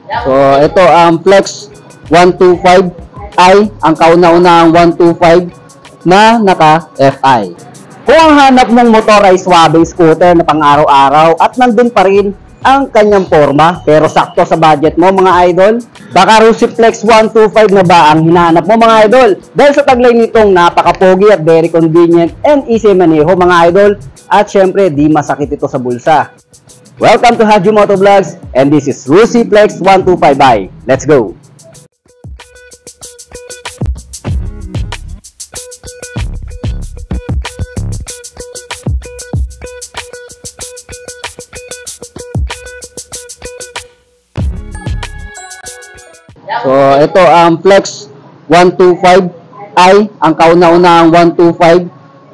So, ito ang Flex 125i, ang kauna-unahang 125 na naka-FI. Kung ang hanap mong motor ay swabe scooter na pang-araw-araw at nandun pa rin ang kanyang forma pero sakto sa budget mo mga idol, baka Rusi Flex 125 na ba ang hinahanap mo mga idol? Dahil sa taglay nitong napaka-pogi at very convenient and easy maneho mga idol, at syempre di masakit ito sa bulsa. Welcome to Haji Moto Vlogs, and this is Rusi Flex 125i. Let's go! So, ito ang Flex 125i, ang kauna-unahang 125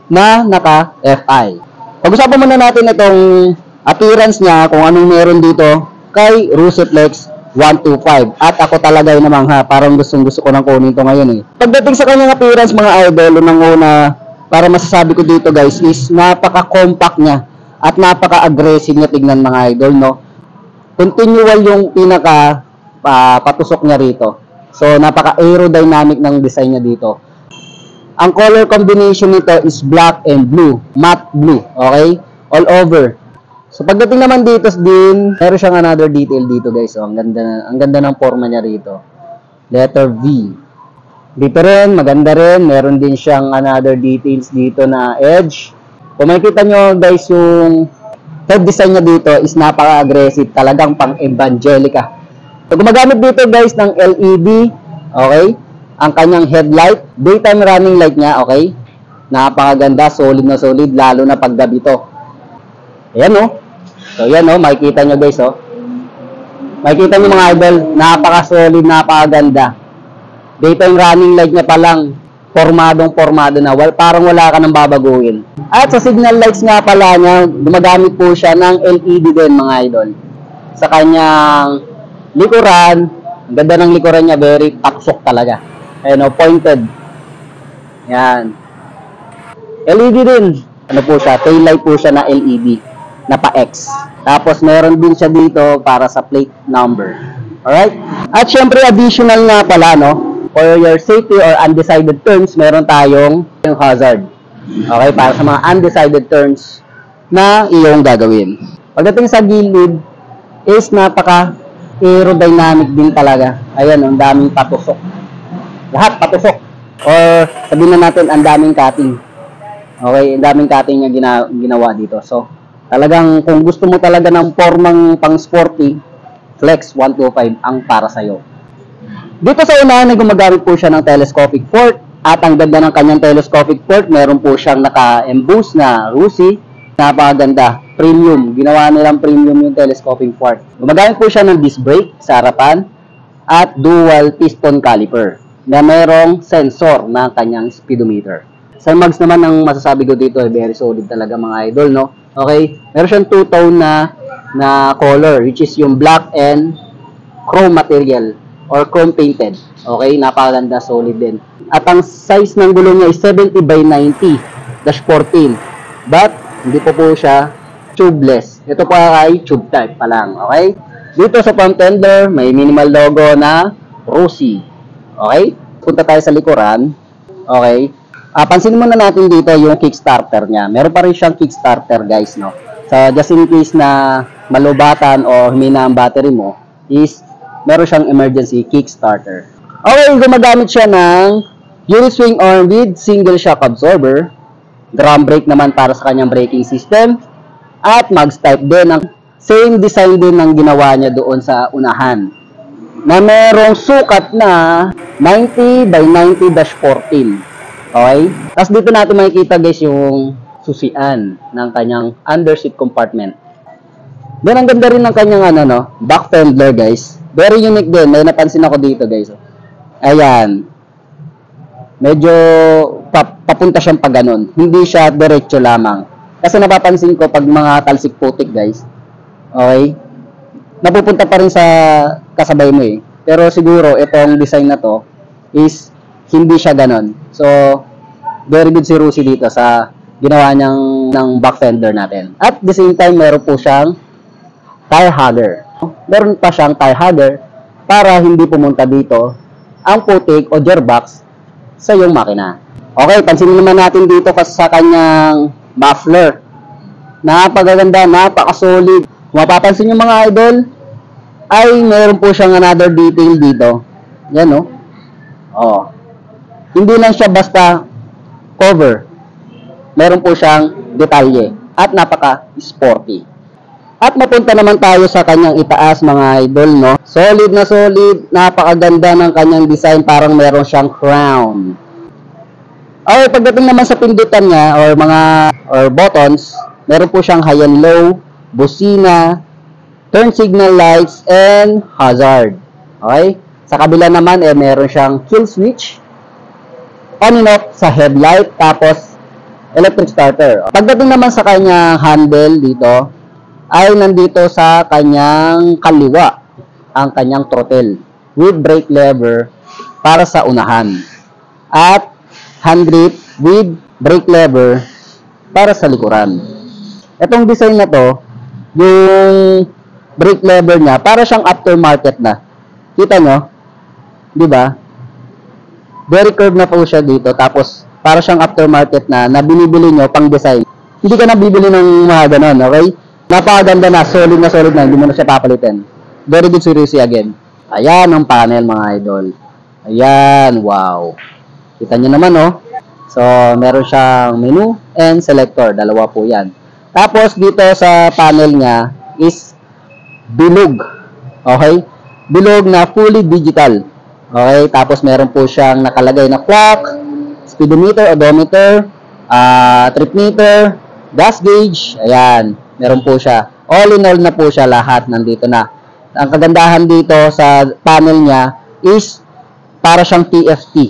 na naka-FI. Pag-usapan muna natin itong appearance niya, kung anong meron dito kay Rusi Flex 125. At ako talaga yun namang parang gustong-gusto ko nang kunin ito ngayon eh. Pagdating sa kanyang appearance mga idol, unang-una para masasabi ko dito guys is napaka-compact niya at napaka-aggressive niya tignan mga idol, no? Continual yung pinaka patusok niya rito. So, napaka-aerodynamic ng design niya dito. Ang color combination nito is black and blue. Matte blue. Okay? All over. So, pagdating naman dito din, meron siyang another detail dito guys. So, ang ganda ng forma niya rito. Letter V. Dito rin, maganda rin. Meron din siyang another details dito na edge. Kung makikita nyo guys, yung head design niya dito is napaka-aggressive. Talagang pang-evangelica. So, gumagamit dito guys ng LED, okay? Ang kanyang headlight, daytime running light niya, okay? Napakaganda, solid na solid, lalo na pag gabi to. Ayan, oh. So, yan, oh, makikita nyo guys, oh. Makikita nyo mga idol, napaka-solid, napakaganda. Daytime running light niya pa lang, formadong-formado na, parang wala ka nang babaguhin. At sa signal lights nga pala niya, gumagamit po siya ng LED din mga idol. Sa kanyang likuran, ang ganda ng likuran niya, very paksok talaga. Ayan o, pointed. Yan. LED din. Ano po siya? Tail light po siya na LED. Na pa-X. Tapos, meron din siya dito para sa plate number. Alright? At syempre, additional nga pala, no? For your safety or undecided turns, meron tayong yung hazard. Okay? Para sa mga undecided turns na iyong gagawin. Pagdating sa gilid, is napaka-aerodynamic din talaga. Ayan, ang daming patusok. Lahat patusok. Or sabihin na natin, ang daming cutting. Okay, ang daming cutting niya ginawa dito. So, talagang kung gusto mo talaga ng formang pang-sporty, Flex 125 ang para sa'yo. Dito sa unahan ay gumagamit po siya ng telescopic port. At ang ganda ng kanyang telescopic port, meron po siyang naka-emboss na Rusi. Napakaganda. Premium. Ginawa nilang premium yung telescopic port. Gumagamit po siya ng disc brake sa harapan at dual piston caliper na merong sensor na kanyang speedometer. Sa mags naman, ang masasabi ko dito ay very solid talaga mga idol, no? Okay? Meron siyang two-tone na color, which is yung black and chrome material or chrome painted. Okay? Napakaganda, solid din. At ang size ng gulong niya is 70 by 90-14. But, hindi po siya tubeless. Ito po ay tube type pa lang. Okay? Dito sa front fender, may minimal logo na Rusi. Okay? Punta tayo sa likuran. Okay? Pansin muna natin dito yung kickstarter niya. Meron pa rin siyang kickstarter guys, no? So, just in case na malubatan o humina ang battery mo, is meron siyang emergency kickstarter. Okay, gumagamit siya ng unit swing arm with single shock absorber. Drum brake naman para sa kanyang braking system. At mags type din. Ang same design din ng ginawa niya doon sa unahan. Na merong sukat na 90 by 90-14. Okay? Tapos dito natin makikita guys yung susian ng kanyang underseat compartment. Then ang ganda rin ng kanyang back fender guys. Very unique din. May napansin ako dito guys. Ayan. Medyo papunta siyang pa ganun. Hindi siya diretso lamang. Kasi napapansin ko pag mga talsik putik guys. Okay? Napupunta pa rin sa kasabay mo eh. Pero siguro itong design na to is hindi siya ganon. So, very good si Rusi dito sa ginawa niyang ng back fender natin. At the same time, meron po siyang tire hugger. Meron pa siyang tire hugger para hindi pumunta dito ang putik o gearbox sa iyong makina. Okay, pansinin naman natin dito kasi sa kanyang muffler. Napakaganda, napaka-solid. Kung mapapansin nyo mga idol, ay meron po siyang another detail dito. Yan, no? Oh. Hindi lang siya basta cover. Meron po siyang detalye at napaka-sporty. At mapunta naman tayo sa kanyang itaas mga idol, no? Solid na solid, napakaganda ng kanyang design, parang meron siyang crown. Okay, pagdating naman sa pindutan niya or buttons, meron po siyang high and low, busina, turn signal lights, and hazard. Okay? Sa kabila naman, meron siyang kill switch, on and off sa headlight, tapos electric starter. Pagdating naman sa kanyang handle dito, ay nandito sa kanyang kaliwa ang kanyang throttle with brake lever para sa unahan. At hand grip with brake lever para sa likuran. Itong design na to, yung brake lever niya, para siyang aftermarket na. Kita nyo? Di ba? Very curved na po siya dito. Tapos, para siyang aftermarket na binibili nyo pang design. Hindi ka na bibili ng mga ganon, okay? Napakaganda na, solid na, hindi mo na siya papalitin. Very good series again. Ayan ang panel mga idol. Ayan, wow. Kita nyo naman, oh. So, meron siyang menu and selector. Dalawa po yan. Tapos, dito sa panel niya is bilog. Okay? Bilog na fully digital. Okay? Tapos, meron po siyang nakalagay na clock, speedometer, odometer, trip meter, gas gauge. Ayan. Meron po siya. All in all na po siya lahat. Nandito na. Ang kagandahan dito sa panel niya is para siyang TFT.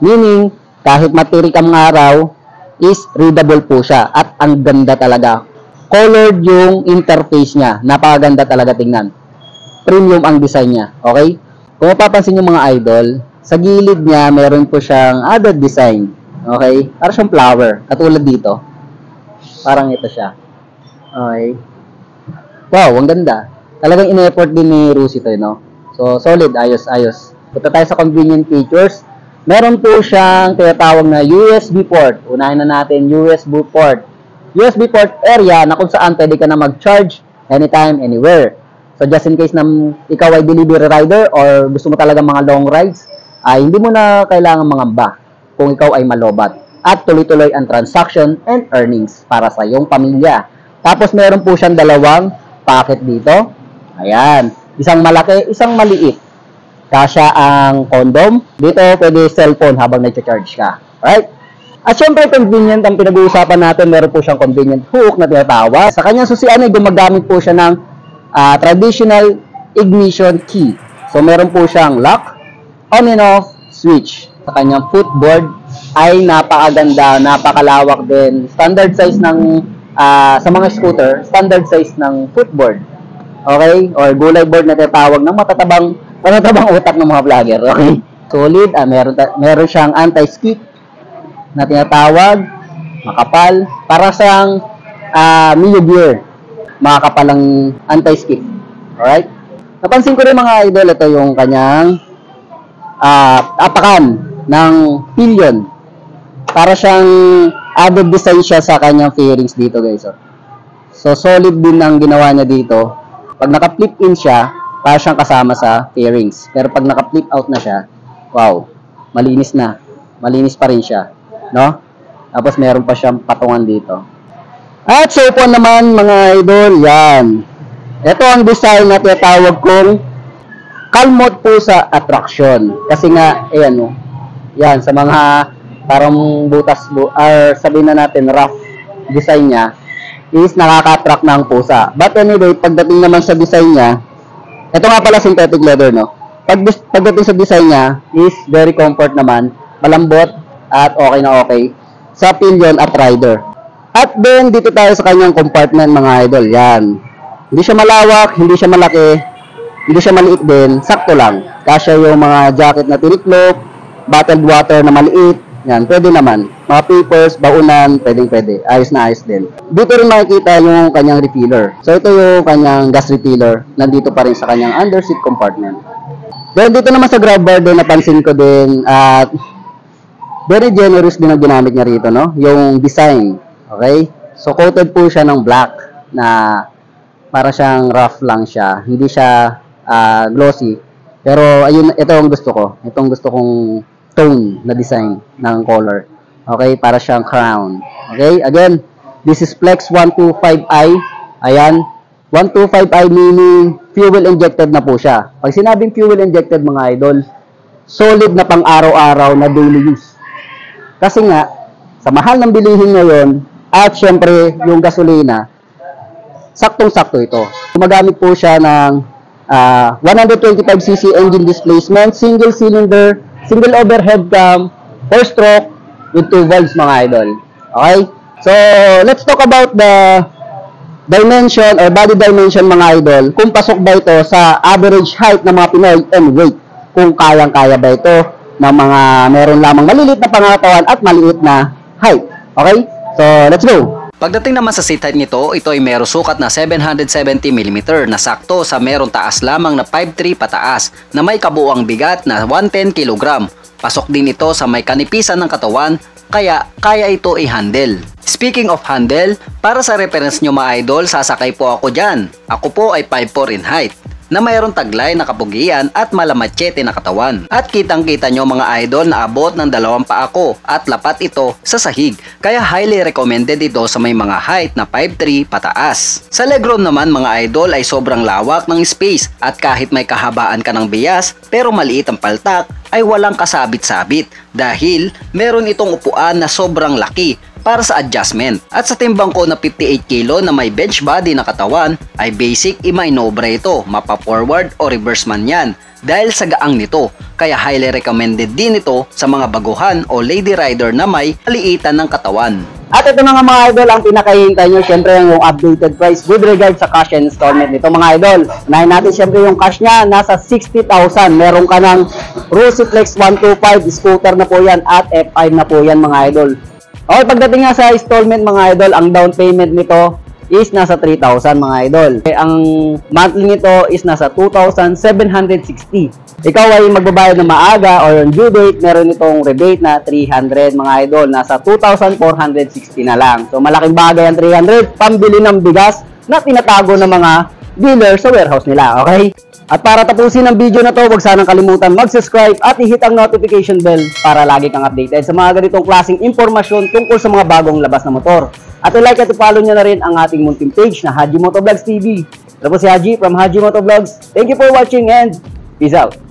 Meaning, kahit matirik ang araw, is readable po siya. At ang ganda talaga. Colored yung interface niya. Napakaganda talaga tingnan. Premium ang design niya. Okay? Kung mapapansin yung mga idol, sa gilid niya, meron po siyang added design. Okay? Para siyang flower. Katulad dito. Parang ito siya. Okay? Wow, ang ganda. Talagang in-effort din ni Rusi ito, no? So, solid. Ayos. Punta tayo sa convenient features. Meron po siyang tinatawag na USB port. Unahin na natin USB port. USB port area na kung saan pwede ka na mag-charge anytime, anywhere. So, just in case na ikaw ay delivery rider or gusto mo talaga mga long rides, ay hindi mo na kailangan mangamba kung ikaw ay malobat. At tuloy-tuloy ang transaction and earnings para sa iyong pamilya. Tapos, meron po siyang dalawang packet dito. Ayan. Isang malaki, isang maliit. Kasya ang condom. Dito, pwede cellphone habang nag-charge ka. Alright? At syempre, convenient ang pinag-uusapan natin. Meron po siyang convenient hook na tinatawag. Sa kanyang susian ay gumagamit po siya ng traditional ignition key. So, meron po siyang lock, on and off, switch. Sa kanyang footboard ay napakaganda, napakalawak din. Standard size ng, sa mga scooter, standard size ng footboard. Okay? Or gulay board na tinatawag ng matatabang utak ng mga vlogger. Okay? Solid. Meron siyang anti-skid na tinatawag, makapal. Para siyang mini gear. Makakapalang anti-skid. Alright? Napansin ko rin mga idol, ito yung kanyang apakan ng pillion. Para siyang added design siya sa kanyang fairings dito, guys. So, solid din ang ginawa niya dito. Pag naka-flip in siya, para siyang kasama sa fairings. Pero pag naka-flip out na siya, wow, malinis na. Malinis pa rin siya. No? Tapos meron pa siyang patungan dito. At so po naman mga idol, yan. Ito ang design na tinatawag kong kalmot po sa attraction. Kasi nga, ayan o. Yan, sa mga parang butas, or sabihin na natin rough design niya, is nakaka-attract ng pusa. But anyway, pagdating naman sa design niya, ito nga pala synthetic leather, no? Pagdating sa design niya, is very comfort naman, malambot, at okay na okay, sa pillion at rider. At then, dito tayo sa kanyang compartment, mga idol. Yan. Hindi siya malawak, hindi siya malaki, hindi siya maliit din, sakto lang. Kasya yung mga jacket na tiniklop, bottled water na maliit, Yan, pwede naman. Mga papers, baunan, pwede. Ayos na ayos din. Dito rin makikita yung kanyang refiller. So, ito yung kanyang gas refiller. Nandito pa rin sa kanyang underseat compartment. Then, dito naman sa grab bar din, napansin ko din at very generous din ang ginamit niya rito, no? Yung design. Okay? So, coated po siya ng black na para siyang rough lang siya. Hindi siya glossy. Pero, ayun, ito ang gusto ko. Itong gusto kong tone na design ng color. Okay? Para siyang crown. Okay? Again, this is Flex 125i. Ayan. 125i meaning fuel injected na po siya. Pag sinabing fuel injected, mga idol, solid na pang araw-araw na daily use. Kasi nga, sa mahal ng bilihin ngayon, at syempre, yung gasolina, saktong-sakto ito. Gumagamit po siya ng 125cc engine displacement, single cylinder, single overhead cam, 4-stroke, with 2 valves, mga idol. Okay? So, let's talk about the dimension or body dimension, mga idol. Kung pasok ba ito sa average height ng mga Pinoy and weight. Kung kayang-kaya ba ito ng mga meron lamang malilit na pangatawan at maliit na height. Okay? So, let's go! Pagdating naman sa seat height nito, ito ay meron sukat na 770mm na sakto sa meron taas lamang na 5'3" pataas na may kabuuang bigat na 110 kg. Pasok din ito sa may kanipisan ng katawan kaya kaya ito i-handle. Speaking of handle, para sa reference nyo mga idol, sasakay po ako dyan. Ako po ay 5'4" in height na mayroong taglay na kapugian at malamatsyete na katawan. At kitang-kita nyo mga idol na abot ng 2 paa ko at lapat ito sa sahig. Kaya highly recommended ito sa may mga height na 5'3" pataas. Sa legroom naman mga idol ay sobrang lawak ng space at kahit may kahabaan ka ng bias pero maliit ang paltak ay walang kasabit-sabit dahil meron itong upuan na sobrang laki para sa adjustment. At sa timbang ko na 58 kilo na may bench body na katawan ay basic i-manobra ito, mapa-forward o reverse man yan dahil sa gaang nito. Kaya highly recommended din ito sa mga baguhan o lady rider na may maliitan ng katawan. At ito na nga mga idol, ang pinakahihintay nyo syempre yung updated price with regard sa cash and installment nito mga idol. Unahin natin syempre yung cash niya, nasa 60,000. Meron ka ng Rusiflex 125, scooter na po yan at F5 na po yan mga idol. Okay, pagdating nga sa installment mga idol, ang down payment nito is nasa 3,000 mga idol. Ang monthly nito is nasa 2,760. Ikaw ay magbabayad ng maaga or on due date, meron itong rebate na 300 mga idol. Nasa 2,460 na lang. So malaking bagay ang 300, pambili ng bigas na tinatago ng mga dealer sa warehouse nila. Okay? At para tapusin ang video na to, huwag sanang kalimutan mag-subscribe at i-hit ang notification bell para lagi kang updated sa mga ganitong klaseng impormasyon tungkol sa mga bagong labas na motor. At i-like at i-follow nyo na rin ang ating munting page na Haji Motovlogs TV. Ito po si Haji from Haji Motovlogs. Thank you for watching and peace out!